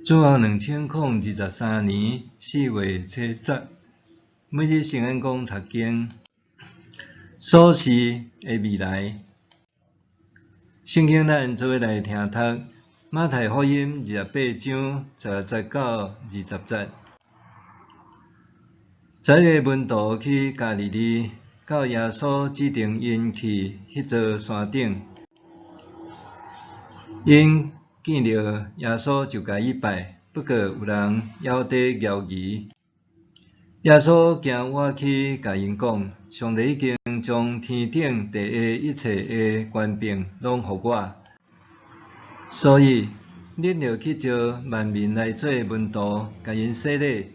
主后2023年4月初10，每日圣言讲读经，所示的未来。圣经咱做伙来听读马太福音28章10节到20节。10个门徒去加利利，到耶稣指定因去迄座山顶，因见到耶稣就甲伊拜，不过有人还在犹疑。耶稣行我去甲因讲：上帝已经将天顶地下一切的权柄拢予我，所以恁着去招万民来做门徒，甲因洗礼，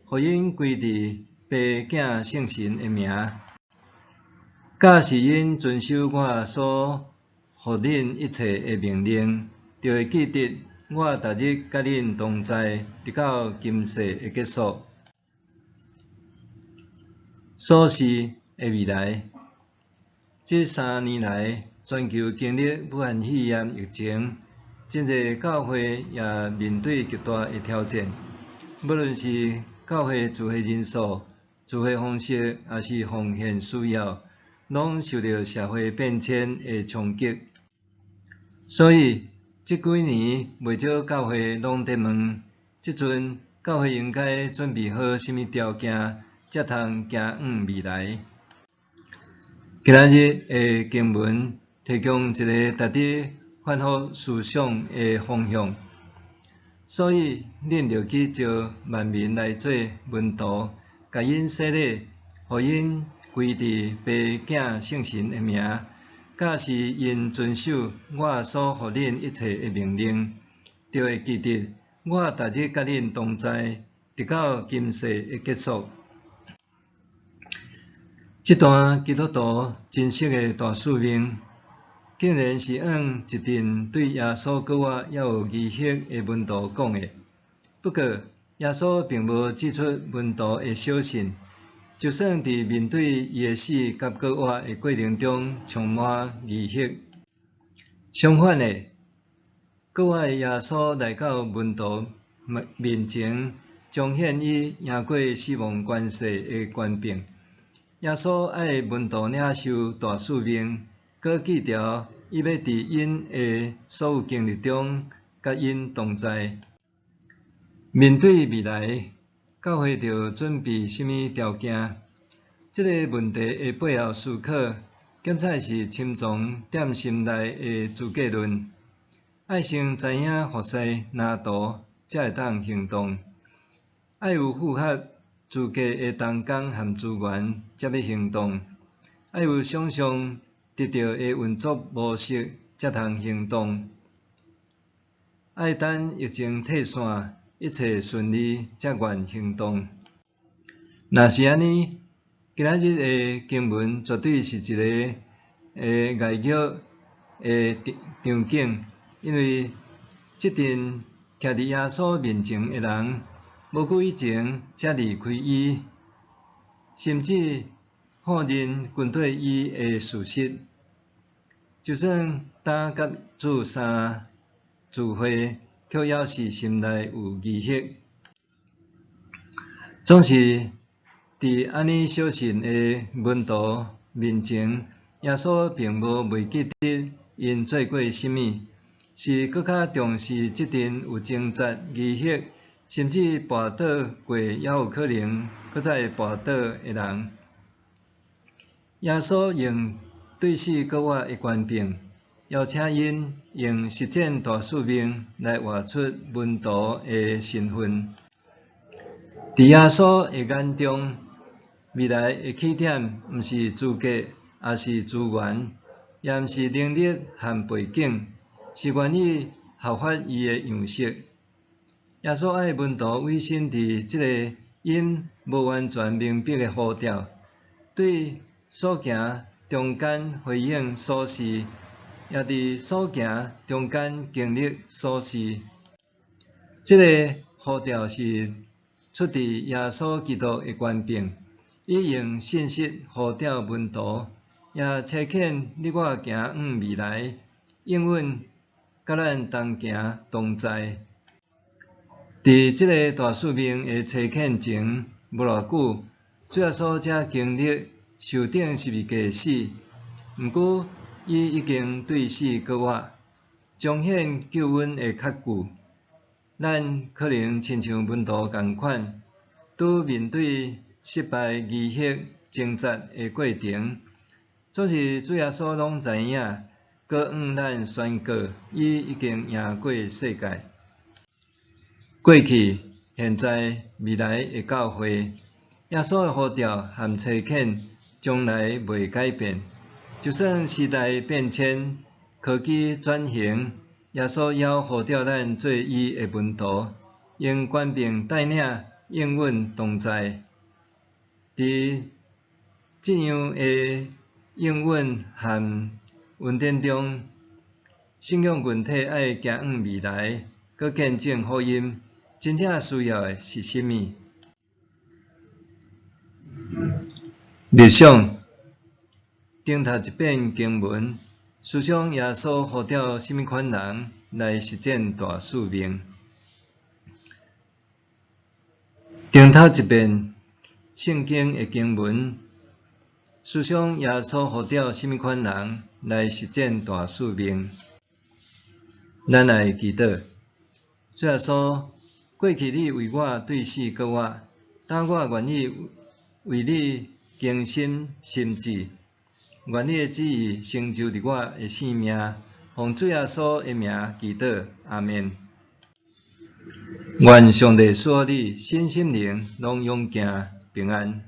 互因归伫爸囝圣神的名。假使因遵守我所予恁一切的命令，就会记得我逐日甲恁同在，直到今世的结束。所示的未来，这3年来，全球经历武汉肺炎疫情，真侪教会也面对极大的挑战。无论是教会聚会人数、聚会方式，还是奉献需要，拢受到社会变迁的冲击。所以，这几年袂少教会拢在问，即阵教会应该准备好甚物条件，才通行往未来。今仔日的经文提供一个值得反复思想的方向，所以恁着去招万民来做门徒，甲因洗礼，互因归伫爸囝圣神的名。假使因遵守我所予恁一切的命令，就会记得我逐日甲恁同在，直到今世的结束。这段基督徒真实的大使命，竟然是按一阵对耶稣搁我还有疑惑的门徒讲的。不过，耶稣并无指出门徒的小信，就算伫面对伊的死甲搁活的过程中充满疑惑。相反的，搁活的耶稣来到门徒面前，彰显伊赢过死亡权势的权柄。耶稣爱门徒领受大使命，搁记牢伊要伫因的所有经历中甲因同在。面对未来，教会着准备甚物条件？这个问题的背后思考，检采是深藏踮心内的自结论。爱先知影服势拿图，才会当行动。爱有符合资格的同工和资源，才要行动；爱有想象得到的运作模式，才通行动；爱等疫情退散，一切顺利，才愿行动。若是安尼，今仔日的经文绝对是一个爱玉的场景，因为这阵徛伫耶稣面前的人，无久以前才离开伊，甚至放任军队伊的事实。就算打甲做三聚会，却也是心内有疑惑。总是伫安尼小信的门徒面前，耶稣并无未记得因做过甚物，是搁较重视即阵有挣扎、疑惑，甚至跋倒过也有可能搁再跋倒的人。耶稣用对死搁活的权柄，邀请因用实践大使命来活出门徒的身份。伫耶稣的眼中，未来的起点毋是资格，也是资源，也毋是能力和背景，是愿意效法伊的样式。耶稣爱门徒委身伫即个因无完全明白的呼召，对所行中间回应所示，也伫所行中间经历所示。即个呼召是出自耶稣基督的权柄，伊用信息呼召门徒，也差遣你我行往未来，永远甲咱同行同在。伫即个大使命的差遣前无偌久，主耶稣才经历受顶十字架死，毋过伊已经对死过活，彰显救恩的确据。咱可能亲像门徒共款，拄面对失败疑惑挣扎的过程，总是主耶稣拢知影，搁向咱宣告，伊已经赢过世界。过去、现在、未来的教会，耶稣的呼召和差遣，从来袂改变。就算时代变迁、科技转型，耶稣还呼召咱做伊的门徒，用权柄带领应允同在。伫这样的应允和恩典中，信仰群体爱行向未来，搁见证福音。真正需要的是甚么？日想，顶读一遍经文，思想耶稣呼召甚物款人来实践大使命。顶读一遍圣经的经文，思想耶稣呼召甚物款人来实践大使命。咱来祈祷，主耶稣。过去你为我对死过活，当我愿意为你倾心心志，愿你的旨意成就伫我的性命，奉主耶稣的名祈祷，阿们。愿上帝赐你身心灵拢永行平安。